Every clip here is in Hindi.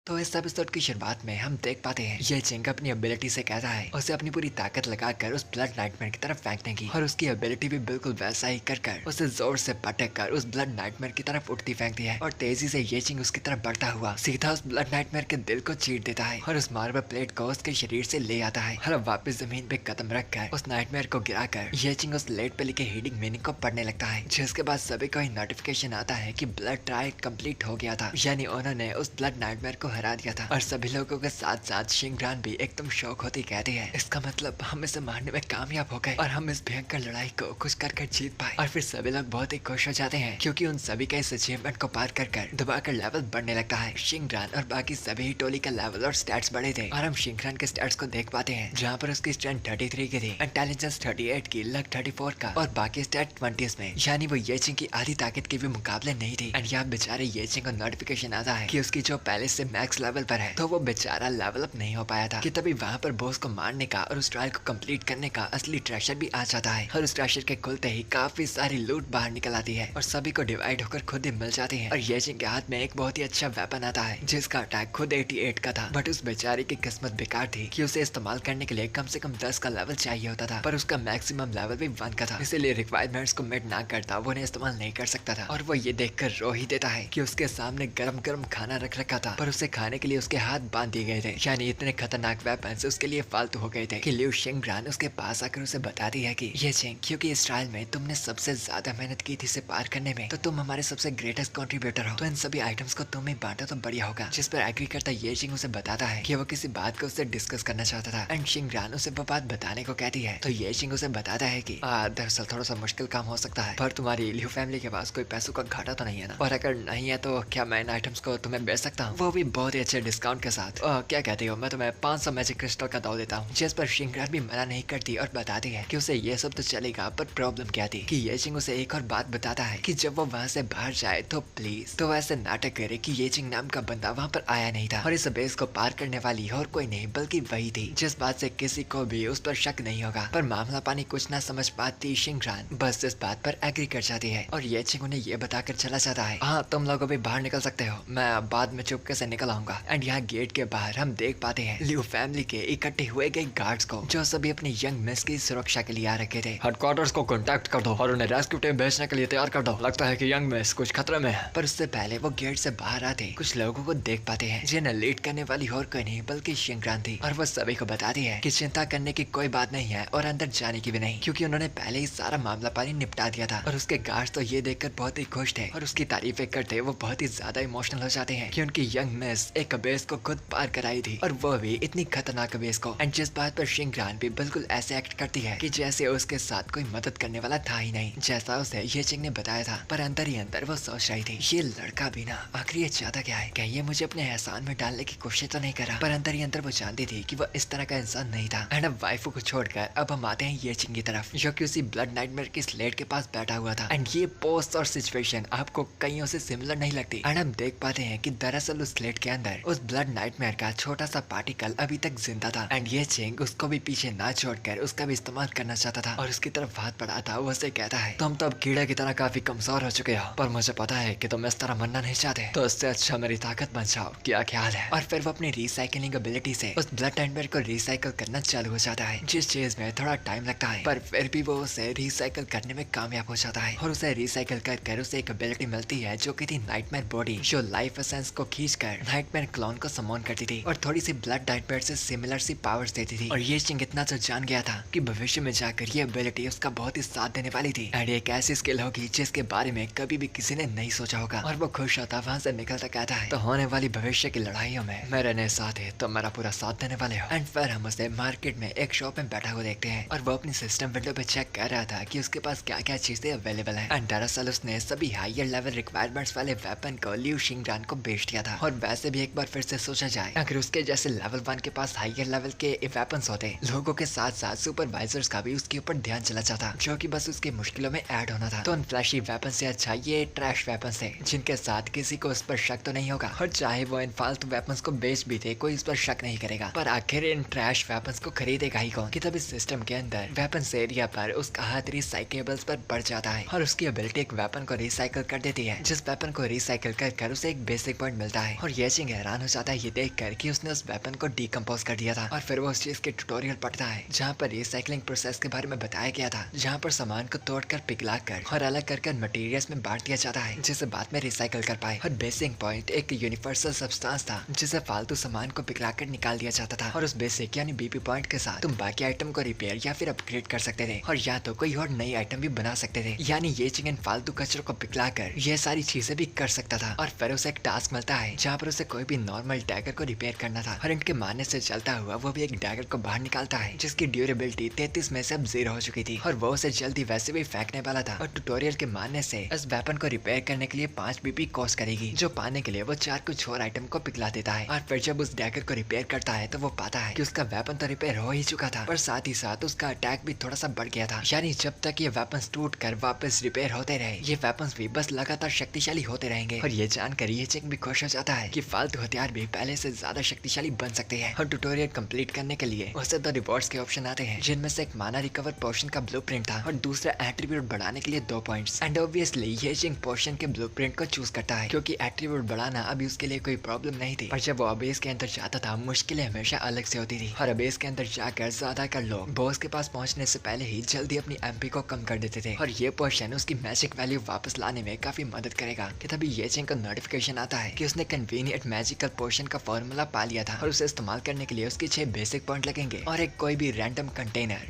तो इस एपिसोड की शुरुआत में हम देख पाते हैं ये चिंग अपनी एबिलिटी से कहता है उसे अपनी पूरी ताकत लगाकर उस ब्लड नाइटमेयर की तरफ फेंकने की, और उसकी एबिलिटी भी बिल्कुल वैसा ही कर उसे जोर से पटक कर उस ब्लड नाइटमेयर की तरफ उठती फेंकती है और तेजी से ये चिंग उसकी तरफ बढ़ता हुआ सीधा उस ब्लड नाइटमेयर के दिल को चीर देता है और उस मार्बल प्लेट को उसके शरीर से ले आता है और अब वापस जमीन पे कदम रख कर उस नाइटमेयर को गिराकर ये चिंग उस लेट पे लिखे हीडिंग मीनिंग को पढ़ने लगता है, जिसके बाद सभी को नोटिफिकेशन आता है कि ब्लड ट्रायल कंप्लीट हो गया था, यानी उन्होंने उस ब्लड नाइटमेयर को हरा दिया था। और सभी लोगों के साथ साथ शिंगरान भी एकदम शौक होती कहती है इसका मतलब हम इसे मारने में कामयाब हो गए और हम इस भयंकर लड़ाई को खुश कर जीत पाए। और फिर सभी लोग बहुत ही खुश हो जाते हैं क्योंकि उन सभी का इस अचीवमेंट को पार कर दबाकर लेवल बढ़ने लगता है। शिंगरान और बाकी सभी ही टोली का लेवल और स्टैट्स बढ़े थे और हम शिंगरान के स्टैट्स को देख पाते हैं जहाँ पर उसकी स्ट्रेंथ 33 की थी, इंटेलिजेंस 38 की, लक 34 का और बाकी स्टैट 20 में, यानी वो येचिंग की आधी ताकत के भी मुकाबले नहीं थी। एंड यहाँ बेचारे येचिंग को नोटिफिकेशन आता है कि उसकी जो पहले से मैक्स लेवल पर है, तो वो बेचारा लेवल अप नहीं हो पाया था कि तभी वहाँ पर बॉस को मारने का और उस ट्रायल को कंप्लीट करने का असली ट्रेशर भी आ जाता है और उस ट्रेशर के खुलते ही काफी सारी लूट बाहर निकल आती है और सभी को डिवाइड होकर खुद ही मिल जाती है। और येचिंग के हाथ में एक बहुत ही अच्छा वेपन आता है जिसका अटैक खुद 88 का था, बट उस बेचारे की किस्मत बेकार थी कि उसे इस्तेमाल करने के लिए कम से कम 10 का लेवल चाहिए होता था, पर उसका मैक्सिमम लेवल भी 1 का था, इसलिए रिक्वायरमेंट्स को मेट ना करता वो उन्हें इस्तेमाल नहीं कर सकता था। और वो ये देखकर रो ही देता है कि उसके सामने गरम गरम खाना रख रखा था पर उसे खाने के लिए उसके हाथ बांध दिए गए थे, यानी इतने खतरनाक वेपन उसके लिए फालतू हो गए थे कि लिu शिंगरान उसके पास आकर उसे बताती है कि ये चिंग, क्योंकि इस ट्रायल में तुमने सबसे ज्यादा मेहनत की थी इसे पार करने में, तो तुम हमारे सबसे ग्रेटेस्ट कंट्रीब्यूटर हो, तो इन सभी आइटम्स को तुम ही बांटो तो बढ़िया होगा। जिस पर एग्री करता ये चिंग उसे बताता है कि वो किसी बात को उससे डिस्कस करना चाहता था एंड शिंगरान उसे वो बात बताने को कहती है, तो ये चिंग उसे बताता है कि दरअसल थोड़ा सा मुश्किल काम हो सकता है, पर तुम्हारी लिu फैमिली के पास कोई पैसों का घाटा तो नहीं है ना, और अगर नहीं है तो क्या मैं इन आइटम्स को तुम्हें बेच सकता हूँ, वो भी बहुत ही अच्छे डिस्काउंट के साथ। क्या कहती हो, मैं तुम्हें 500 मैजिक क्रिस्टल का दाव देता हूँ। जिस पर शिंगरान भी मना नहीं करती और बताती है कि उसे ये सब तो चलेगा, पर प्रॉब्लम क्या थी कि ये चिंग उसे एक और बात बताता है कि जब वो वहाँ से बाहर जाए तो प्लीज तो ऐसे नाटक करे कि ये चिंग नाम का बंदा वहाँ पर आया नहीं था और इस बेस को पार करने वाली और कोई नहीं बल्कि वही थी, जिस बात से किसी को भी उस पर शक नहीं होगा। पर मामला पानी कुछ ना समझ पाती शिंगरान बस इस बात पर एग्री कर जाती है और ये चिंग उन्हें ये बताकर चला जाता है, हाँ तुम लोग अभी बाहर निकल सकते हो, मैं बाद में चुपके से निकल आऊंगा। एंड यहाँ गेट के बाहर हम देख पाते हैं लिu फैमिली के इकट्ठे हुए गए गार्ड्स को जो सभी अपनी यंग मिस की सुरक्षा के लिए आ रखे थे। हेडक्वार्टर्स को कांटेक्ट कर दो और उन्हें रेस्क्यू टीम भेजने के लिए तैयार कर दो, लगता है कि यंग मिस कुछ खतरे में है। पर उससे पहले वो गेट से बाहर आते कुछ लोगों को देख पाते हैं जिन्हें लीड करने वाली और कोई नहीं बल्कि शिंगरान थी, और वो सभी को बताती है कि चिंता करने की कोई बात नहीं है और अंदर जाने की भी नहीं, क्योंकि उन्होंने पहले ही सारा मामला पानी निपटा दिया था। और उसके गार्ड्स तो ये देखकर बहुत ही खुश थे और उसकी तारीफें करते वो बहुत ही ज्यादा इमोशनल हो जाते हैं कि उनकी यंग मिस एक अबेस को खुद पार कराई थी और वो भी इतनी खतरनाक अबेस को। एंड जिस बात पर शिंगरान भी बिल्कुल ऐसे एक्ट करती है कि जैसे उसके साथ कोई मदद करने वाला था ही नहीं, जैसा उसे ये चिंग ने बताया था। पर अंदर ही अंदर वो सोच रही थी ये लड़का भी ना आखिर ये चाहता क्या है, क्या ये मुझे अपने एहसान में डालने की कोशिश तो नहीं करा। पर अंदर ही अंदर वो जानती थी कि वो इस तरह का इंसान नहीं था। एंड अब वाइफू को छोड़कर अब हम आते हैं ये चिंग की तरफ जो कि उसी ब्लड नाइटमेयर की स्लेट के पास बैठा हुआ था। एंड ये पोस्ट और सिचुएशन आपको कईयों से सिमिलर नहीं लगती। एंड हम देख पाते हैं कि दरअसल उस स्लेट के अंदर उस ब्लड नाइटमेयर का छोटा सा पार्टिकल अभी तक जिंदा था एंड ये चिंग उसको भी पीछे ना छोड़कर उसका भी इस्तेमाल करना चाहता था और उसकी तरफ हाथ बढ़ा था। वो उसे कहता है तुम तो अब कीड़े की तरह काफी कमजोर हो चुके हो, पर मुझे पता है कि तुम इस तरह मरना नहीं चाहते, तो इससे अच्छा मेरी ताकत बन जाओ, क्या ख्याल है। और फिर वो अपनी रिसाइकलिंग एबिलिटी से उस ब्लड नाइटमेयर को रिसाइकल करना चालू हो जाता है, जिस चीज में थोड़ा टाइम लगता है पर फिर भी वो उसे रिसाइकल करने में कामयाब हो जाता है और उसे रिसाइकल कर उसे एक एबिलिटी मिलती है जो कि थी नाइटमेयर बॉडी, जो लाइफ एसेंस को खींचकर नाइटमेयर क्लोन को समॉन करती थी और थोड़ी सी ब्लड नाइटमेयर से सिमिलर सी पावर्स देती थी। और ये चिंग इतना तो जान गया था कि भविष्य में जाकर ये एबिलिटी उसका बहुत ही साथ देने वाली थी एंड एक ऐसी स्किल होगी जिसके बारे में कभी भी किसी ने नहीं सोचा होगा। और वो खुश होता वहाँ से निकलता कहता है तो होने वाली भविष्य की लड़ाइयों में मेरे नए साथ है तो मेरा पूरा साथ देने वाले हो। एंड फिर हम उसे मार्केट में एक शॉप में बैठा हुआ देखते हैं और वो अपनी सिस्टम विंडो पे चेक कर रहा था कि उसके पास क्या क्या चीजें अवेलेबल है। एंड दरअसल उसने सभी हायर लेवल रिक्वायरमेंट्स वाले वेपन को लिu शिंगरान को बेच दिया था। और वैसे भी एक बार फिर से सोचा जाए अगर उसके जैसे लेवल 1 के पास हायर लेवल के वेपन्स होते, लोगों के साथ साथ सुपरवाइजर्स का भी उसके ऊपर ध्यान चला जाता जो कि बस उसकी मुश्किलों में ऐड होना था। तो उन फ्लैशी वेपन से अच्छा ये ट्रैश वेपन है जिनके साथ किसी को उस पर शक तो नहीं होगा, और चाहे वो इन फालतू वेपन्स को बेच भी थे कोई इस पर शक नहीं करेगा। पर आखिर इन ट्रैश वेपन्स को खरीदेगा ही कौन कि तब इस सिस्टम के अंदर वेपन्स एरिया पर उसका हाथ रिसाइकेबल्स पर बढ़ जाता है और उसकी एबिलिटी एक वेपन को रिसाइकल कर देती है, जिस वेपन को रिसाइकल कर उसे एक बेसिक पॉइंट मिलता है। और ये चिंग हैरान हो जाता है ये देख कर कि उसने उस वेपन को डिकम्पोज कर दिया था। और फिर वो उस चीज के ट्यूटोरियल पढ़ता है जहाँ पर रिसाइकलिंग प्रोसेस के बारे में बताया गया था, जहाँ पर सामान को तोड़कर पिघला कर और अलग कर मटेरियल्स में बांट दिया जाता है जिसे बाद में रिसाइकल कर पाए। और बेसिक पॉइंट एक यूनिवर्सल सब्सटेंस था जिसे फालतू सामान को पिघला कर निकाल दिया जाता था। और उस बेसिक यानी बीपी पॉइंट के साथ तुम बाकी आइटम को रिपेयर या फिर अपग्रेड कर सकते थे और या तो कोई और नई आइटम भी बना सकते थे। यानी ये चिंगन फालतू कचरों को पिघला कर ये सारी चीजें भी कर सकता था। और फिर उसे एक टास्क मिलता है जहाँ पर उसे कोई भी नॉर्मल डैगर को रिपेयर करना था। और इनके मारने से चलता हुआ वो भी एक डैगर को बाहर निकालता है जिसकी ड्यूरेबिलिटी 33 में से अब 0 हो चुकी थी और वो उसे जल्दी वैसे भी फेंकने वाला था। और ट्यूटोरियल के मानने से इस वेपन को रिपेयर करने के लिए 5 बीपी कॉस्ट करेगी, जो पाने के लिए वो 4 कुछ और आइटम को पिघला देता है। और फिर जब उस डैगर को रिपेयर करता है तो वो पाता है कि उसका वेपन तो रिपेयर हो ही चुका था, पर साथ ही साथ उसका अटैक भी थोड़ा सा बढ़ गया था। यानी जब तक ये वेपन्स टूट कर वापस रिपेयर होते रहे, ये वेपन्स भी बस लगातार शक्तिशाली होते रहेंगे। और ये जानकर ये चिंग भी खुश हो जाता है कि फालतू हथियार भी पहले से ज्यादा शक्तिशाली बन सकते हैं। और ट्यूटोरियल कंप्लीट करने के लिए उसे 2 रिवॉर्ड्स के ऑप्शन आते हैं, जिनमें से एक माना रिकवर पोर्शन का ब्लूप्रिंट था और दूसरा एट्रीब्यूट बढ़ाने के लिए 2 पॉइंट्स। एंड ऑब्वियसली ये चिंग पोर्शन के ब्लूप्रिंट को चूज करता है क्योंकि एट्रीब्यूट बढ़ाना अभी उसके लिए कोई प्रॉब्लम नहीं थी। पर जब वो अबेस के अंदर जाता था मुश्किलें हमेशा अलग से होती थी। और अबेस के अंदर जाकर ज्यादातर लोग बॉस के पास पहुंचने से पहले ही जल्दी अपनी एमपी को कम कर देते थे और ये पोर्शन उसकी मैजिक वैल्यू वापस लाने में काफी मदद करेगा। कि तभी ये चिंग को नोटिफिकेशन आता है कि उसने कन्वीनियंट मैजिकल पोर्शन का फॉर्मूला पा लिया था और उसे इस्तेमाल करने के लिए उसके 6 बेसिक पॉइंट लगेंगे और एक कोई भी रैंडम कंटेनर।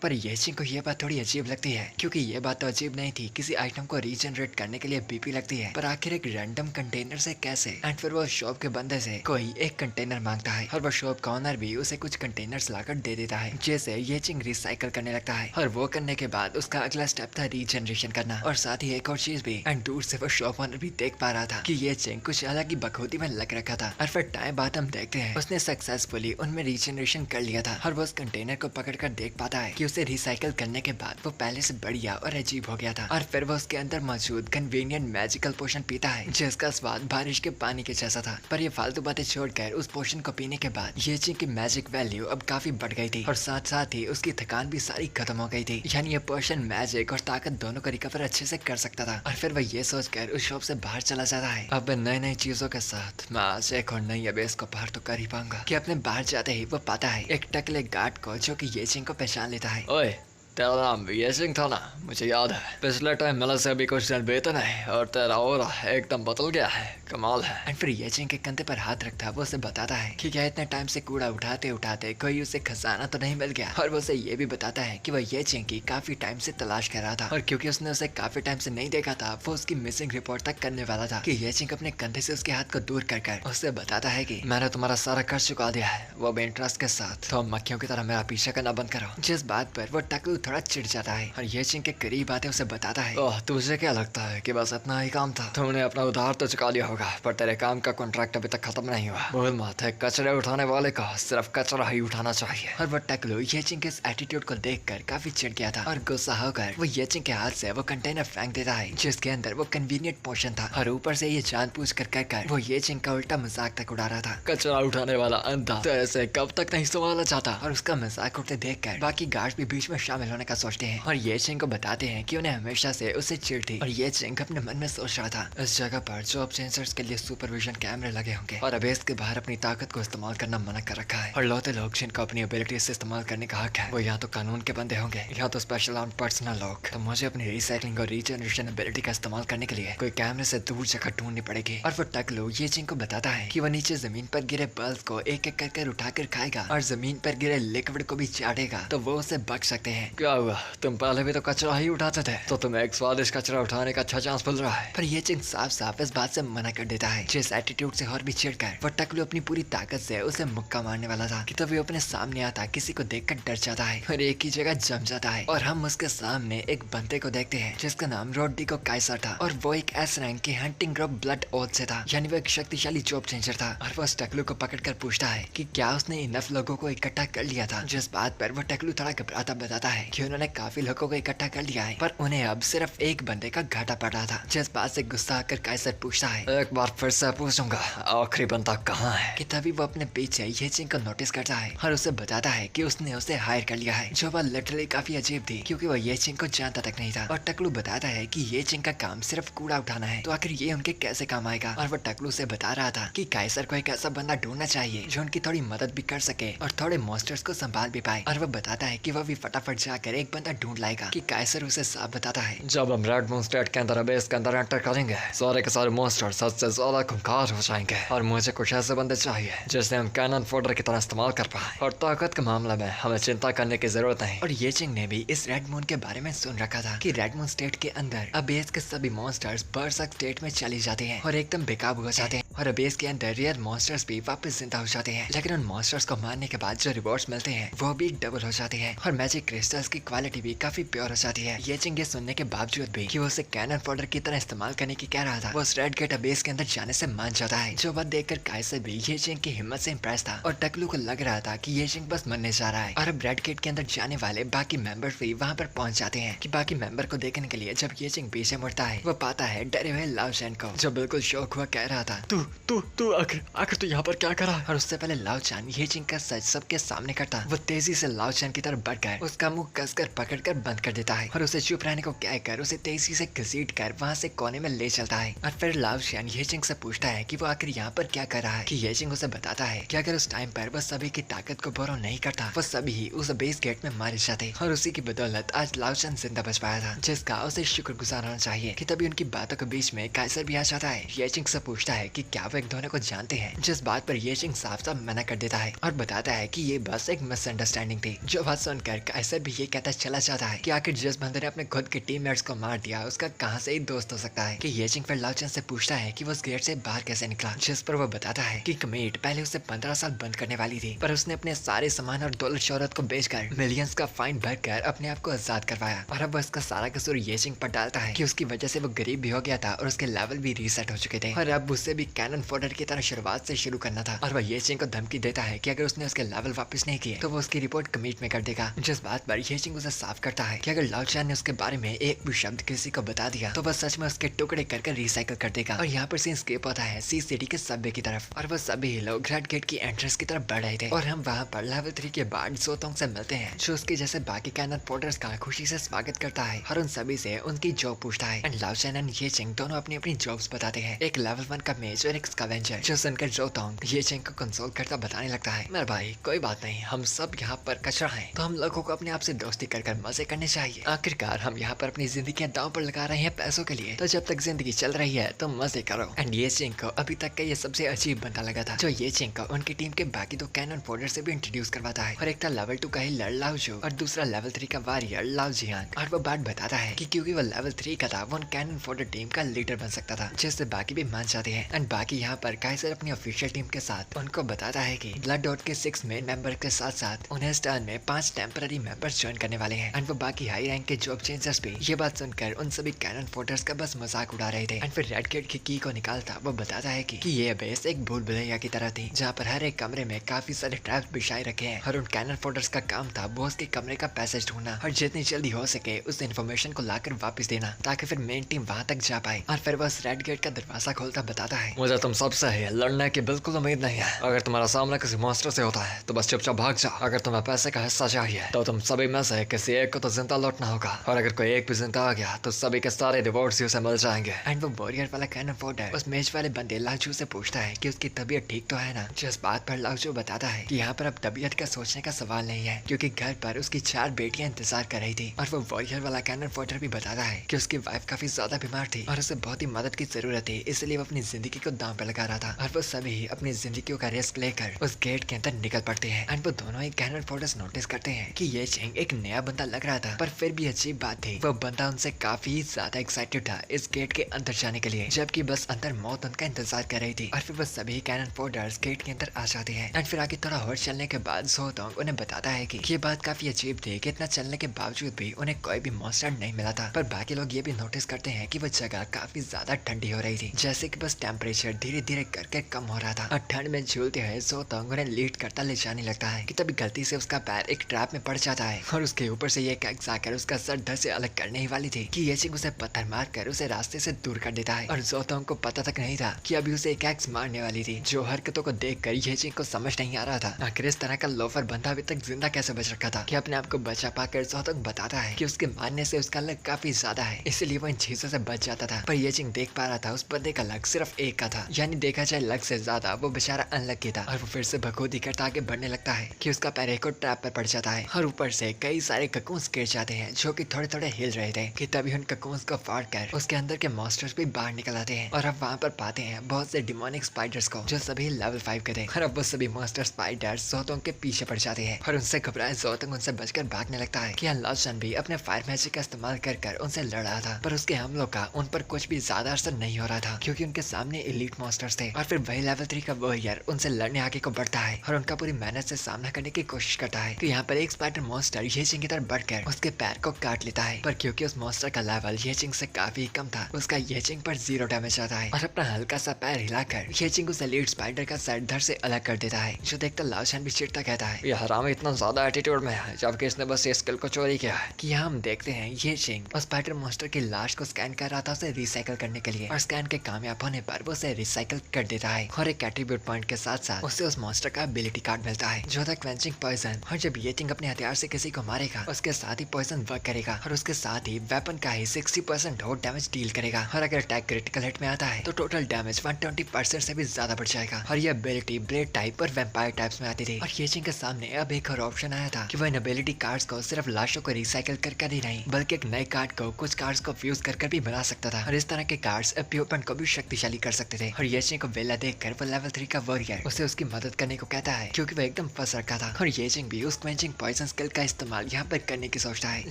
पर ये चिंग को ये बात थोड़ी अजीब लगती है क्योंकि ये बात तो अजीब नहीं थी, किसी आइटम को रीजनरेट करने के लिए बीपी लगती है, पर आखिर एक रैंडम कंटेनर से कैसे। एंड फिर वो शॉप के बंदे से कोई एक कंटेनर मांगता है और वो शॉप का ऑनर भी उसे कुछ कंटेनर्स लाकर दे देता है, जैसे ये चिंग रिसाइकल करने लगता है। और वो करने के बाद उसका अगला स्टेप था रीजनरेशन करना और साथ ही एक और चीज भी। एंड दूर से वो शॉप ऑनर भी देख पा रहा था कि ये चिंग कुछ अलग ही बखूबी में लग रखा था। और फिर टाइम बाद हम देखते हैं उसने सक्सेसफुली उनमें रीजनरेशन कर लिया था और वो उस कंटेनर को पकड़ कर देख पाता है कि उसे रिसाइकल करने के बाद वो पहले से बढ़िया और अजीब हो गया था। और फिर वो उसके अंदर मौजूद कन्वीनियंट मैजिकल पोशन पीता है जिसका स्वाद बारिश के पानी के जैसा था। पर ये फालतू बातें छोड़कर उस पोशन को पीने के बाद ये चिंग की मैजिक वैल्यू अब काफी बढ़ गई थी और साथ साथ ही उसकी थकान भी सारी खत्म हो गई थी। यानी ये पोशन मैजिक और ताकत दोनों को रिकवर अच्छे से कर सकता था। और फिर वह ये सोचकर उस शॉप से बाहर चला जाता है। अब नई नई चीजों के साथ मैं आज एक और नई अबेस को पार तो कर ही पाऊंगा कि अपने बाहर जाते ही वो पाता है एक टकले गार्ड को जो कि ये चिंग को पहचान लेता है। ओए, तेरा नाम ये सिंह था ना? मुझे याद है, पिछले टाइम मिला से अभी कुछ दिन बेहतर है और तेरा और एकदम बदल गया है, कमाल है। एंड फिर ये चिंग के कंधे पर हाथ रखता वो उसे बताता है कि क्या इतने टाइम से कूड़ा उठाते उठाते कोई उसे खजाना तो नहीं मिल गया। और वो उसे ये भी बताता है कि वह ये चिंग की काफी टाइम से तलाश कर रहा था और क्योंकि उसने उसे काफी टाइम से नहीं देखा था वो उसकी मिसिंग रिपोर्ट तक करने वाला था कि ये चिंग अपने कंधे से उसके हाथ को दूर कर उससे बताता है कि मैंने तुम्हारा सारा खर्च चुका दिया है, वो भी इंटरेस्ट के साथ, तो मक्खियों की तरह मेरा पीछा करना बंद करो। जिस बात पर वो टकलू थोड़ा चिढ़ जाता है और ये चिंग के करीब आते उसे बताता है ओह, तुझे क्या लगता है कि बस इतना ही काम था? तुमने अपना उधार तो चुका लिया होगा पर तेरे काम का कॉन्ट्रैक्ट अभी तक खत्म नहीं हुआ। भूल मत, है कचरे उठाने वाले को सिर्फ कचरा ही उठाना चाहिए। और वो टकलू ये चिंग के इस एटीट्यूड को देखकर काफी चिढ़ गया था और गुस्सा होकर वो ये चिंग के हाथ से वो कंटेनर फेंक देता है जिसके अंदर वो कन्वीनियंट पोर्शन था और ऊपर से ये जानबूझ कर वो ये चिंग का उल्टा मजाक तक उड़ा रहा था। कचरा उठाने वाला अंधा, तो ऐसे कब तक नहीं संभाला चाहता? और उसका मजाक उड़ते देखकर बाकी गार्ड भी बीच में शामिल होने का सोचते हैं और ये चिंग को बताते हैं कि उन्हें हमेशा से उससे चिढ़ थी। और ये चिंग अपने मन में सोच रहा था इस जगह पर जॉब सेंसर्स के लिए सुपरविजन कैमरे लगे होंगे और अबेस के बाहर अपनी ताकत को इस्तेमाल करना मना कर रखा है और लौते लोग जिनको अपनी एबिलिटी से इस्तेमाल करने का हक है वो या तो कानून के बंदे होंगे या तो स्पेशल आर्म पर्सनल लोग। तो मुझे अपनी रिसाइकलिंग और रीजनरेशन एबिलिटी का इस्तेमाल करने के लिए कोई कैमरे से दूर जगह ढूंढनी पड़ेगी। और वो टकलू ये चिंग को बताता है कि वो नीचे जमीन पर गिरे बल्ब को एक एक कर उठाकर खाएगा और जमीन पर गिरे लिक्विड को भी चाटेगा तो वो उसे बच सकते हैं। क्या हुआ, तुम पहले भी तो कचरा ही उठाते थे, तो तुम्हें एक स्वादिष्ट कचरा उठाने का अच्छा चांस मिल रहा है। पर ये चिंग साफ साफ इस बात से मना कर देता है। जिस एटीट्यूड से और भी चिढ़कर वो टकलू अपनी पूरी ताकत से उसे मुक्का मारने वाला था कि तभी अपने सामने आता किसी को देखकर डर जाता है और एक ही जगह जम जाता है और हम उसके सामने एक बंदे को देखते हैं जिसका नाम रोड्रिगो काइसर था और वो एक एस रैंक के हंटिंग ग्रुप ब्लड ओथ से था, यानी वो एक शक्तिशाली जॉब चेंजर था। और वो उस टकलू को पकड़कर पूछता है कि क्या उसने इनफ लोगों को इकट्ठा कर लिया था, जिस बात पर वो टकलू थोड़ा घबराता बताता है कि उन्होंने काफी लोगों को इकट्ठा कर लिया है, पर उन्हें अब सिर्फ एक बंदे का घाटा पड़ रहा था। जिस बात से गुस्सा आकर काइसर पूछता है, एक बार फिर से पूछूंगा, आखिरी बंदा कहाँ है? कि तभी वो अपने पीछे ये चिंग को नोटिस करता है और उसे बताता है कि उसने उसे हायर कर लिया है, जो बात लिटरली काफी अजीब थी क्योंकि वो ये चिंग को जानता तक नहीं था। और टकलू बताता है कि ये चिंग का काम सिर्फ कूड़ा उठाना है, तो आखिर ये उनके कैसे काम आएगा। और वो टकलू से बता रहा था कि काइसर को एक ऐसा बंदा ढूंढना चाहिए जो उनकी थोड़ी मदद भी कर सके और थोड़े मॉन्स्टर्स को संभाल भी पाए। और वो बताता है कि वो भी फटाफट जाकर एक बंदा ढूंढ लाएगा। कि काइसर उसे साफ बताता है, जब हम रेड मून स्टेट के अंदर बेस के अंदर एंटर करेंगे, सारे के सारे मॉन्स्टर सच से ज्यादा खूंखार हो जाएंगे और मुझे कुछ ऐसे बंदे चाहिए जिससे हम कैनन फोल्डर की तरह इस्तेमाल कर पाए। और ताकत के मामले में हमें चिंता करने की जरूरत नहीं। और ये चिंग ने भी इस रेड मून के बारे में सुन रखा था कि रेड मून स्टेट के अंदर अबेस के सभी मॉन्स्टर्स बरसक स्टेट में चले जाते हैं और एकदम बेकाबू हो जाते हैं। और अबेस के अंदर रेयर मॉन्स्टर्स भी वापस जिंदा हो जाते हैं, लेकिन उन मॉन्स्टर्स को मारने के बाद जो रिवॉर्ड्स मिलते हैं वो भी डबल हो जाते हैं। और मैजिक क्रिस्टल्स की क्वालिटी भी काफी प्योर हो जाती है। ये चिंग ये सुनने के बावजूद भी कि वो उसे कैनन फोल्डर की तरह इस्तेमाल करने की कह रहा था, वो रेड गेट अबेस के अंदर जाने से मान जाता है। जो बात देखकर काइसर भी ये चिंग की हिम्मत से इम्प्रेस था और टकलू को लग रहा था कि ये चिंग बस मरने जा रहा है। और अब रेड गेट के अंदर जाने वाले बाकी मेंबर्स भी वहाँ पर पहुंच जाते हैं। कि बाकी मेंबर को देखने के लिए जब ये चिंग पीछे मुड़ता है, वो पाता है डरे हुए लाओ चैन को, जो बिल्कुल शौक हुआ कह रहा था, तू आखिर तू यहाँ पर क्या करा? और उससे पहले लाओ चान ये चिंग का सच सबके सामने करता, वो तेजी से लाओ चान की तरफ बढ़कर उसका मुंह कसकर पकड़कर बंद कर देता है और उसे चुप रहने को कहकर उसे तेजी से घसीट कर वहाँ से कोने में ले चलता है। और फिर लाओ चान ये चिंग से पूछता है कि वो आखिर यहाँ पर क्या कर रहा है। कि ये चिंग उसे बताता है कि अगर उस टाइम पर वो सभी की ताकत को बोरो नहीं करता, वो सभी ही उस बेस गेट में मारे जाते और उसी की बदौलत आज लाओ चान जिंदा बच पाया था, जिसका उसे शुक्रगुजार होना चाहिए। कि तभी उनकी बातों के बीच में काइसर भी आ जाता है। ये चिंग से पूछता है कि क्या वो एक दोनों को जानते हैं, जिस बात पर ये चिंग साफ साफ मना कर देता है और बताता है कि ये बस एक मिसअंडरस्टैंडिंग थी। जो बात सुनकर काइसर भी ये कहता चला जाता है कि आखिर जिस बंदे ने अपने खुद के टीममेट्स को मार दिया उसका कहां से एक दोस्त हो सकता है। कि ये चिंग फिर लाओ चैन से पूछता है कि वो उस गेट से बाहर कैसे निकला, जिस पर वो बताता है कि कमेट पहले उसे 15 साल बंद करने वाली थी, पर उसने अपने सारे सामान और दौलत शोहरत को बेचकर मिलियंस का फाइन भरकर अपने आप को आजाद करवाया। और अब उसका सारा कसूर ये चिंग पर डालता है कि उसकी वजह से वो गरीब भी हो गया था और उसके लेवल भी रीसेट हो चुके थे और अब उसे भी कैनन फोल्डर की तरह शुरुआत से शुरू करना था। और वह ये चिंग को धमकी देता है कि अगर उसने उसके लेवल वापस नहीं किए तो वो उसकी रिपोर्ट कमिट में कर देगा। जिस बात पर ये चिंग उसे साफ करता है कि अगर लाओ चान ने उसके बारे में एक भी शब्द किसी को बता दिया तो वह सच में उसके टुकड़े कर रिसाइकल कर देगा। और यहाँ पर सीन स्किप होता है सी सिटी के सबवे की तरफ और वह सभी लोग रेड गेट की एंट्रेंस की तरफ बढ़ रहे थे और हम वहाँ पर लेवल 3 के बाद जोतोंग से मिलते हैं, जो उसके जैसे बाकी कैनन फोल्डर्स का खुशी से स्वागत करता है और उन सभी से उनकी जॉब पूछता है। एंड लाओ चान एंड ये चिंग दोनों अपनी अपनी जॉब्स बताते हैं, एक लेवल 1 का मेज और एक स्कैवेंजर। जो सुनकर जोतोंग ये चिंग को कंसोल करता बताने लगता है, मेरे भाई कोई बात नहीं, हम सब यहाँ पर कचरा हैं, तो हम लोगों को अपने आप से दोस्ती कर मजे करने चाहिए। आखिरकार हम यहाँ पर अपनी जिंदगी दांव पर लगा रहे हैं पैसों के लिए, तो जब तक जिंदगी चल रही है तो मजे करो। एंड ये चिंग को अभी तक का ये सबसे अजीब बंदा लगा था, जो ये चिंग को उनकी टीम के बाकी दो कैनन फोल्डर से भी इंट्रोड्यूस करवाता है। और एक था लेवल 2 का ही लड़ लाओ जो और दूसरा लेवल 3 का वॉरियर लाओ जियांग। और वो बात बताता है कि क्योंकि वो लेवल 3 का था वो उन कैनन फोल्डर टीम का लीडर बन सकता था, जिससे बाकी भी मान जाते हैं। एंड बाकी यहाँ पर काइसर अपनी ऑफिशियल टीम के साथ उनको बताता है कि ब्लड डॉट के 6 मेन मेंबर के साथ साथ उन्हें इस टर्न में 5 टेम्पररी मेंबर्स ज्वाइन करने वाले हैं। एंड वो बाकी हाई रैंक के जॉब चेंजर्स भी ये बात सुनकर उन सभी कैनन फोल्डर्स का बस मजाक उड़ा रहे थे। एंड फिर रेड गेट की को निकालता वो बताता है कि ये बेस एक भूल भुलैया की तरह थी, जहाँ पर हर एक कमरे में काफी सारे ट्रैप्स बिछाए रखे हैं और उन कैनन फोल्डर्स का काम था बॉस के कमरे का पैसेज ढूंढना और जितनी जल्दी हो सके उस इन्फॉर्मेशन को लाकर वापस देना, ताकि फिर मेन टीम वहाँ तक जा पाए। और फिर बस रेड गेट का दरवाजा खोलता बताता है, मुझे तुम सबसे ही लड़ने की बिल्कुल उम्मीद नहीं है। अगर तुम्हारा सामना किसी मॉन्स्टर से होता है तो बस चुपचाप भाग जाओ। अगर तुम्हें पैसे का हिस्सा चाहिए तो तुम सभी में से किसी एक को तो जिंदा लौटना होगा, और अगर कोई एक भी जिंदा आ गया तो सभी के सारे रिवॉर्ड्स उसे मिल जाएंगे। एंड वो वॉरियर वाला कैनन फोल्डर उस मेज वाले बंदे लाजू से पूछता है कि उसकी तबीयत ठीक तो है ना, जिस बात पर लाजू बताता है कि यहाँ पर अब तबीयत का सोचने का सवाल नहीं है, क्योंकि घर पर उसकी 4 बेटियां इंतजार कर रही थी। और वो वॉरियर वाला कैनन फोल्डर भी बताता है कि उसकी वाइफ काफी ज्यादा बीमार थी और उसे बहुत ही मदद की जरूरत थी, इसलिए वो अपनी जिंदगी को दांव पे लगा रहा था। और वो सभी अपनी जिंदगी का रिस्क लेकर उस गेट के अंदर निकल पड़ते हैं। एंड वो दोनों ही कैनन फोल्डर्स नोटिस करते हैं कि ये चिंग एक नया बंदा लग रहा था, पर फिर भी अजीब बात थी, वो बंदा उनसे काफी ज्यादा एक्साइटेड था इस गेट के अंदर जाने के लिए, जबकि बस अंदर मौत उनका इंतजार कर रही थी। और फिर वो सभी कैनन फोल्डर्स गेट के अंदर आ जाते हैं। एंड फिर आगे थोड़ा और चलने के बाद जोतोंग उन्हें बताता है कि ये बात काफी अजीब थी कि इतना चलने के बावजूद भी उन्हें कोई भी मॉन्स्टर नहीं मिला था। पर बाकी लोग ये भी नोटिस करते हैं कि वो जगह काफी ज्यादा ठंडी हो रही थी, जैसे कि बस टेम्परेचर धीरे धीरे करके कम हो रहा था। और ठंड में झूलते हुए जोतोंग उन्हें लीड करता ले जाने लगता है कि तभी गलती से उसका पैर एक ट्रैप में पड़ जाता है और और उसके ऊपर से ये कैक्स आकर उसका सर धड़ से अलग करने ही वाली थी कि ये चिंग उसे पत्थर मारकर उसे रास्ते से दूर कर देता है। और जोतोंग को पता तक नहीं था कि अभी उसे कैक्स मारने वाली थी। जो हरकतों को देखकर ये चिंग को समझ नहीं आ रहा था आखिर इस तरह का लोफर बंदा अभी तक जिंदा कैसे बच रखा था कि अपने आप को बचा पाकर जोतोंग बताता है कि उसके मारने से उसका लग काफी ज्यादा है, इसलिए वो इन चीजों से बच जाता था। पर ये चिंग देख पा रहा था उस बंदे का लग सिर्फ एक का था, यानी देखा जाए लग से ज्यादा वो बेचारा अनलकी था। और वो फिर से बखूदी करता आगे बढ़ने लगता है कि उसका पैर एक और ट्रैप पर पड़ जाता है और ऊपर से कई सारे ककून्स गिर जाते हैं जो कि थोड़े थोड़े हिल रहे थे कि तभी उन ककून्स को फाड़ कर उसके अंदर के मॉन्स्टर्स भी बाहर निकल आते हैं। और अब वहाँ पर पाते हैं बहुत से डिमोनिक स्पाइडर्स को जो सभी लेवल 5 के थे। और अब वो सभी मॉन्स्टर स्पाइडर्स जोतोंग के पीछे पड़ जाते हैं और उनसे घबराए जोतोंग उनसे बचकर भागने लगता है कि लाओशन भी अपने फायर मैजिक का इस्तेमाल कर उनसे लड़ रहा था। पर उसके हमलों का उन पर कुछ भी ज्यादा असर नहीं हो रहा था क्योंकि उनके सामने एलीट मॉन्स्टर्स थे। और फिर वही लेवल 3 का वॉरियर उनसे लड़ने आगे को बढ़ता है और उनका पूरी मेहनत से सामना करने की कोशिश करता है कि यहाँ पर एक स्पाइडर मॉन्स्टर ये चिंग की तरफ बढ़कर उसके पैर को काट लेता है। पर क्योंकि उस मॉन्स्टर का लेवल ये चिंग से काफी कम था, उसका ये चिंग पर 0 डैमेज आता है और अपना हल्का सा पैर हिलाकर ये चिंग उस एलीट स्पाइडर का सर धड़ से अलग कर देता है। जो देखकर लाओशन भी चिढ़ता कहता है ये हरामी इतना ज्यादा एटीट्यूड में है जबकि इसने बस ये स्किल को चोरी किया है। कि यहाँ हम देखते हैं ये चिंग उस स्पाइडर मॉन्स्टर की लाश को स्कैन कर रहा था उसे रिसाइकल करने के लिए, और स्कैन के कामयाब होने पर वो उसे रिसाइकल कर देता है और एक एट्रीब्यूट पॉइंट के साथ साथ उसे उस मॉन्स्टर का एबिलिटी कार्ड मिलता है जो था क्वेंचिंग पॉइजन। और जब ये चिंग अपने हथियार से किसी को मारेगा उसके साथ ही पॉइजन वर्क करेगा और उसके साथ ही वेपन का ही 60% और डैमेज डील करेगा। और अगर अटैक क्रिटिकल हिट में आता है तो टोटल डैमेज 120% से भी ज्यादा बढ़ जाएगा। और ये एबिलिटी ब्लेड टाइप और वैम्पायर टाइप्स में आती थी। और ये चिंग के सामने अब एक और ऑप्शन आया था कि वो इन एबिलिटी कार्ड्स को सिर्फ लाशों को रिसाइकल कर ही नहीं बल्कि एक नए कार्ड को कुछ कार्ड्स को फ्यूज कर भी बना सकता था। और इस तरह के कार्ड्स एपियोपन को भी शक्तिशाली कर सकते थे। और ये चिंग को वेला देखकर वो लेवल 3 का वॉरियर उसे उसकी मदद करने को कहता है क्योंकि वो एकदम फंस रखा था। और ये चिंग भी उस क्वेंचिंग पॉइजन स्किल का इस्तेमाल यहाँ पर करने की सोचता है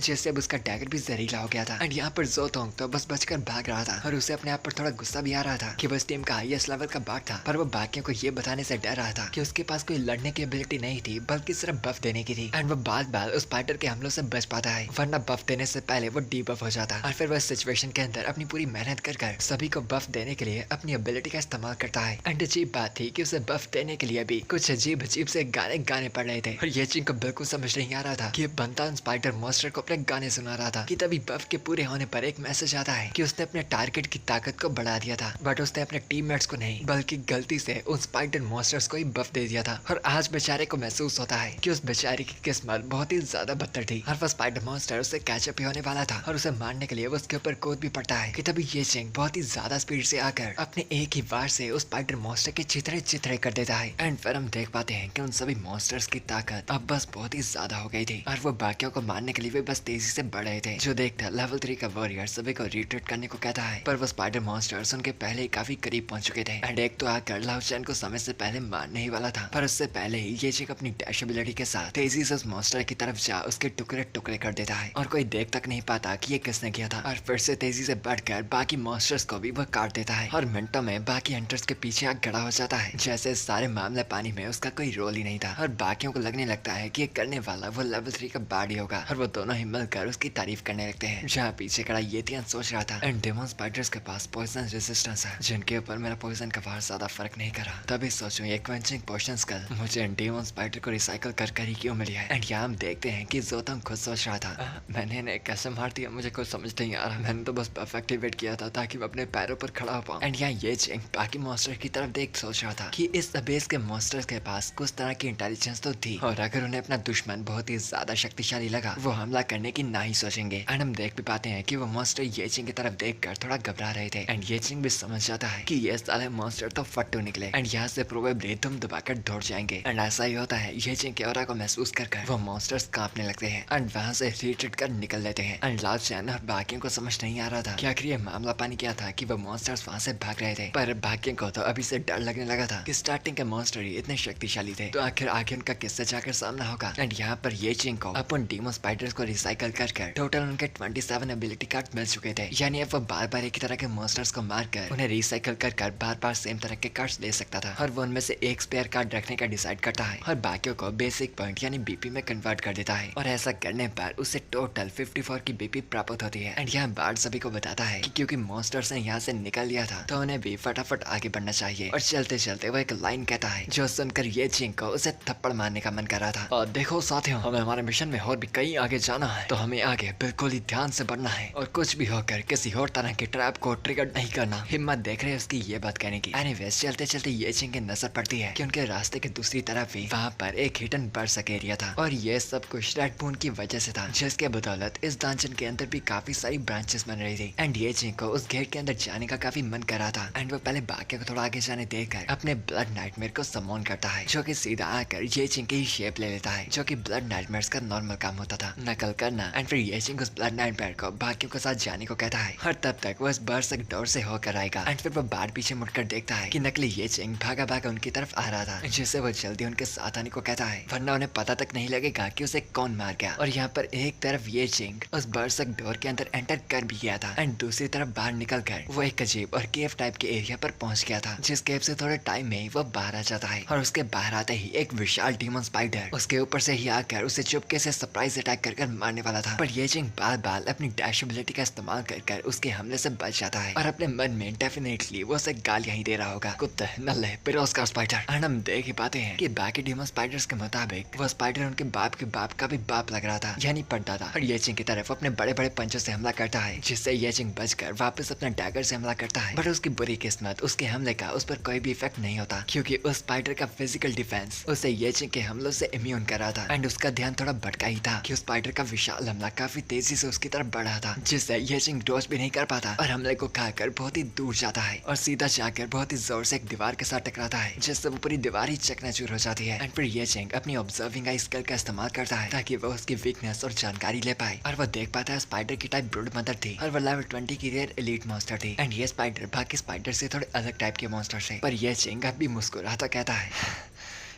जिससे अब उसका डैगर भी जहरीला हो गया था। एंड यहाँ पर जोतोंग तो बस बचकर भाग रहा था और उसे अपने आप पर थोड़ा गुस्सा भी आ रहा था कि वो इस टीम का हाईएस्ट लेवल का बाग था। पर वो बाकियों को ये बताने से डर रहा था कि उसके पास कोई लड़ने की एबिलिटी नहीं थी बल्कि सिर्फ बफ देने की थी। एंड वो बार उस स्पाइडर के हमलों से बच पाता है वरना बफ देने से पहले वो डी बफ हो जाता। और फिर वो सिचुएशन के अंदर अपनी पूरी मेहनत कर सभी को बफ देने के लिए अपनी एबिलिटी का इस्तेमाल करता है। एंड अजीब बात थी कि उसे बफ देने के लिए भी कुछ अजीब अजीब से गाने पड़ रहे थे। और ये चिंग को बिल्कुल समझ नहीं आ रहा था कि बनता स्पाइडर मॉन्स्टर को अपने गाने सुना रहा था कि तभी बफ के पूरे होने पर एक मैसेज आता है कि उसने अपने टारगेट की ताकत को बढ़ा दिया था बट उसने अपने टीममेट्स को नहीं बल्कि गलती से उन स्पाइडर मॉन्स्टर्स को ही बफ दे दिया था। और आज बेचारे को महसूस होता है कि उस बेचारे की किस्मत बहुत ही ज्यादा बदतर थी और वो स्पाइडर मॉन्स्टर उससे कैचअप ही होने वाला था और उसे मारने के लिए वो उसके ऊपर कूद भी पड़ता है कि तभी ये चिंग बहुत ही ज्यादा स्पीड से आकर अपने एक ही वार से उस स्पाइडर मॉन्स्टर के चिथड़े कर देता है। एंड फिर हम देख पाते हैं कि उन सभी मॉन्स्टर्स की ताकत अब बस बहुत ही ज्यादा हो गई थी और वो बाकियों को मारने के लिए भी बस तेजी से बढ़ रहे थे। जो देखता लेवल 3 का वॉरियर सभी को रिट्रीट करने को कहता है पर वो स्पाइडर मॉन्स्टर्स उनके पहले ही काफी करीब पहुंच चुके थे। एंड एक तो आकर लाओशन को समय से पहले मारने ही वाला था पर उससे पहले ही ये चिंग अपनी डैश एबिलिटी के साथ तेजी से उस मॉन्स्टर की तरफ जा उसके टुकड़े टुकड़े कर देता है और कोई देख तक नहीं पाता कि ये किसने किया था। और फिर से तेजी से बढ़कर बाकी मॉन्स्टर्स को भी वो काट देता है और मिनटों में बाकी हंटर्स के पीछे आग खड़ा हो जाता है जैसे सारे मामले पानी में उसका कोई रोल ही नहीं था। और बाकियों को लगने लगता है कि ये करने वाला वो लेवल 3 का बाडी होगा और वो दोनों ही मिलकर उसकी तारीफ करने लगते हैं। जहाँ पीछे खड़ा येतियन सोच रहा था एंड डेमन स्पाइडर्स के पास पॉइजन रेजिस्टेंस है जिनके ऊपर मेरा पॉइजन का वार ज्यादा फर्क नहीं करा, तभी सोचूं ये क्वेंचिंग पोशन स्किल मुझे डेमन स्पाइडर को रिसाइकल कर ही क्यों मिली है। एंड यहाँ हम देखते हैं कि जोतोंग खुद सोच रहा था मैंने इन्हें कैसे मार दिया मुझे कुछ समझ नहीं आ रहा, मैंने तो बस बफ एक्टिवेट किया था ताकि मैं अपने पैरों पर खड़ा हो पाऊं। एंड यहाँ ये चिंग बाकी मॉन्स्टर की तरफ देख सोच रहा था कि इस अबेस के मॉन्स्टर्स के पास कुछ तरह की इंटेलिजेंस तो थी और अगर उन्हें अपना दुश्मन बहुत ही ज्यादा शक्तिशाली लगा वो हमला करने की ना ही सोचेंगे। एंड हम देख भी पाते हैं कि वो मॉन्स्टर ये चिंग की तरफ देखकर थोड़ा घबरा रहे थे एंड ये चिंग भी समझ जाता है कि ये साले मॉन्स्टर तो फट्टू निकले एंड यहाँ से प्रोबेबली तुम दबाकर दौड़ जाएंगे। एंड ऐसा ही होता है। ये चिंग के ऑरा को महसूस कर वो मॉन्स्टर्स कांपने लगते हैं एंड वहाँ से रिट्रीट कर निकल लेते हैं। एंड लाओशन और बाकियों को समझ नहीं आ रहा था कि आखिर ये मामला पानी क्या था कि वो मॉन्स्टर्स वहाँ से भाग रहे थे। पर बाकियों को तो अभी से डर लगने लगा था कि स्टार्टिंग के मॉन्स्टर ही इतने शक्तिशाली थे तो आखिर आगे उनका किससे जाकर सामना होगा। एंड यहाँ पर ये चिंग को अपन डीमो स्पाइडर्स को रिसाइकल कर टोटल उनके 27 एबिलिटी कार्ड मिल चुके थे, यानी अब वो बार बार एक ही तरह के मॉन्स्टर्स को मारकर उन्हें रिसाइकल कर बार बार सेम तरह के कार्ड्स ले सकता था और वो उनमें से एक स्पेयर कार्ड रखने का डिसाइड करता है और बाकियों को बेसिक पॉइंट यानी बीपी में कन्वर्ट कर देता है और ऐसा करने पर उसे टोटल 54 की बीपी प्राप्त होती है। एंड यहाँ बार्ड सभी को बताता है कि क्योंकि मॉन्स्टर्स ने यहाँ से निकल लिया था तो उन्हें भी फटाफट आगे बढ़ना चाहिए। और चलते चलते वो एक लाइन कहता है जो सुनकर ये चिंग को उसे थप्पड़ मारने का मन कर रहा था। देखो साथियों, हमें हमारे मिशन मिशन में और भी कहीं आगे जाना है तो हमें आगे बिल्कुल ही ध्यान से बढ़ना है और कुछ भी होकर किसी और तरह के ट्रैप को ट्रिगर नहीं करना। हिम्मत देख रहे हैं उसकी ये बात कहने की। एनीवेज चलते चलते ये चिंग की नजर पड़ती है कि उनके रास्ते के दूसरी तरफ ही वहाँ पर एक हिडन बर्सक एरिया था और ये सब कुछ रेड मून की वजह से था, जिसके बदौलत इस डंजन के अंदर भी काफी सारी ब्रांचेस बन रही थी। एंड ये चिंग को उस गेट के अंदर जाने का काफी मन कर रहा था एंड वो पहले बाकी को थोड़ा आगे जाने देकर अपने ब्लड नाइटमेयर को समोन करता है, जो कि सीधा आकर ये चिंग की शेप ले लेता है, जो कि ब्लड नाइटमेयर्स का नॉर्मल काम होता था, नकल करना। एंड फिर ये चिंग उस ब्लड नाइटमेयर को बाकियों के साथ जाने को कहता है और तब तक वो इस बर्सक डोर से होकर आएगा। एंड फिर वो बार पीछे मुड़कर देखता है कि नकली ये चिंग भागा भागा उनकी तरफ आ रहा था, जिससे वो जल्दी उनके साथ आने को कहता है, वरना उन्हें पता तक नहीं लगेगा कि उसे कौन मार गया। और यहाँ पर एक तरफ ये चिंग उस बर्सक डोर के अंदर एंटर कर भी गया था एंड दूसरी तरफ बाहर निकल कर वो एक अजीब और केव टाइप के एरिया पर पहुंच गया था, जिस केव से थोड़े टाइम में ही वो बाहर आ जाता है। और उसके बाहर आते ही एक विशाल डीमन स्पाइडर उसके ऊपर से ही आकर उसे चुपके से सरप्राइज अटैक कर मारने वाला था, पर ये चिंग बार बार अपनी डैश एबिलिटी का इस्तेमाल कर उसके हमले से बच जाता है और अपने मन में डेफिनेटली वो उसे गालियां ही दे रहा होगा, कुत्ते नल्ले बेरोजगार स्पाइडर। एंड हम देख ही पाते हैं कि बाकी डीमन स्पाइडर्स के मुताबिक वो स्पाइडर उनके बाप के बाप का भी बाप लग रहा था, यानी पड़दादा। और ये चिंग की तरफ अपने बड़े बड़े पंचों से हमला करता है, जिससे ये चिंग बचकर वापस अपने डैगर से हमला करता है। बट उसकी बुरी किस्मत उसके हमले का उस पर कोई भी इफेक्ट नहीं होता, क्योंकि उस स्पाइडर का फिजिकल डिफेंस उसे ये चिंग के हमलों से इम्यून कर रहा था। एंड उसका ध्यान थोड़ा भटका ही था कि उस स्पाइडर का विशाल हमला काफी तेजी से उसकी तरफ बढ़ रहा था, जिससे ये चिंग डॉज भी नहीं कर पाता और हमले को खाकर बहुत ही दूर जाता है और सीधा जाकर बहुत ही जोर से एक दीवार के साथ टकराता है, जिससे वो पूरी दीवार ही चकनाचूर हो जाती है। एंड फिर ये चिंग अपनी ऑब्जर्विंग आई स्किल का इस्तेमाल करता है ताकि वो उसकी वीकनेस और जानकारी ले पाए, और वो देख पाता है स्पाइडर की टाइप ब्रूड मदर थी और वो लेवल 20 की रेयर एलीट मॉन्स्टर थी। एंड ये स्पाइडर बाकी स्पाइडर से थोड़े अलग टाइप के मॉन्स्टर से। पर ये चिंग अब भी मुस्कुराता कहता है,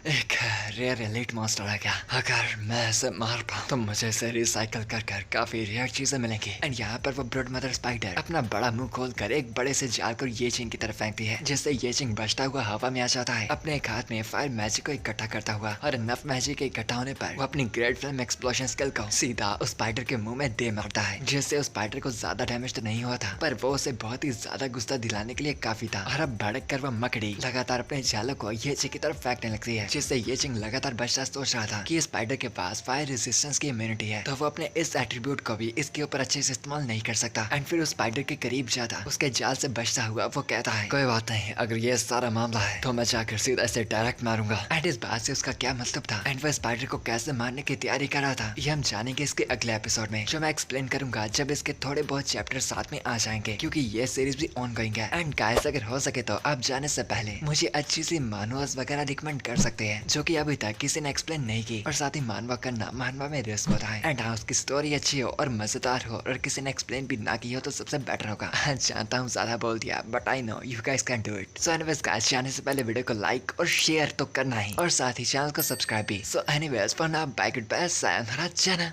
एक रेयर एलीट मॉन्स्टर है क्या? अगर मैं इसे मार पाऊं तो मुझे इसे रिसाइकल कर कर काफी रेयर चीजें मिलेंगी। एंड यहाँ पर वो ब्लड मदर स्पाइडर अपना बड़ा मुंह खोलकर एक बड़े से जाल को ये चिंग की तरफ फेंकती है, जिससे ये चिंग बचता हुआ हवा में आ जाता है, अपने एक हाथ में फायर मैजिक को इकट्ठा करता हुआ। और नफ मैजिक के इकट्ठा होने पर वो अपनी ग्रेट फिल्म एक्सप्लोजन स्किल को सीधा उस स्पाइडर के मुंह में दे मारता है, जिससे उस स्पाइडर को ज्यादा डैमेज तो नहीं हुआ था, पर वो उसे बहुत ही ज्यादा गुस्सा दिलाने के लिए काफी था। और अब भड़क कर वह मकड़ी लगातार अपने जालों को ये चिंग की तरफ फेंकने लगती है, जिससे ये चिंग लगातार बचता सोच रहा था कि स्पाइडर के पास फायर रेजिस्टेंस की इम्यूनिटी है, तो वो अपने इस एट्रीब्यूट को भी इसके ऊपर अच्छे से इस्तेमाल नहीं कर सकता। एंड फिर उस स्पाइडर के करीब जाता उसके जाल से बचता हुआ वो कहता है, कोई बात नहीं, अगर ये सारा मामला है तो मैं जाकर सीधा इसे डायरेक्ट मारूंगा। एंड इस बात से उसका क्या मतलब था एंड वो स्पाइडर को कैसे मारने की तैयारी कर रहा था, ये हम जानेंगे इसके अगले एपिसोड में, जो मैं एक्सप्लेन करूंगा जब इसके थोड़े बहुत चैप्टर साथ में आ जाएंगे, क्योंकि ये सीरीज भी ऑन गोइंग है। एंड गाइस अगर हो सके तो आप जाने से पहले मुझे अच्छी सी मानुअल्स वगैरह रिकमेंड कर सकते हैं, जो कि अभी तक किसी ने एक्सप्लेन नहीं की, और साथ ही मानवा करना मानवा में रिस्क होता है। एंड हाँ, उसकी स्टोरी अच्छी हो और मजेदार हो और किसी ने एक्सप्लेन भी ना की हो तो सबसे बेटर होगा। जानता हूँ ज्यादा बोल दिया, but I know you guys can do it. So anyways guys, जाने से पहले वीडियो को लाइक और शेयर तो करना ही, और साथ ही चैनल को सब्सक्राइब भी। So anyways for now bye, goodbye, सायोनारा, जाना।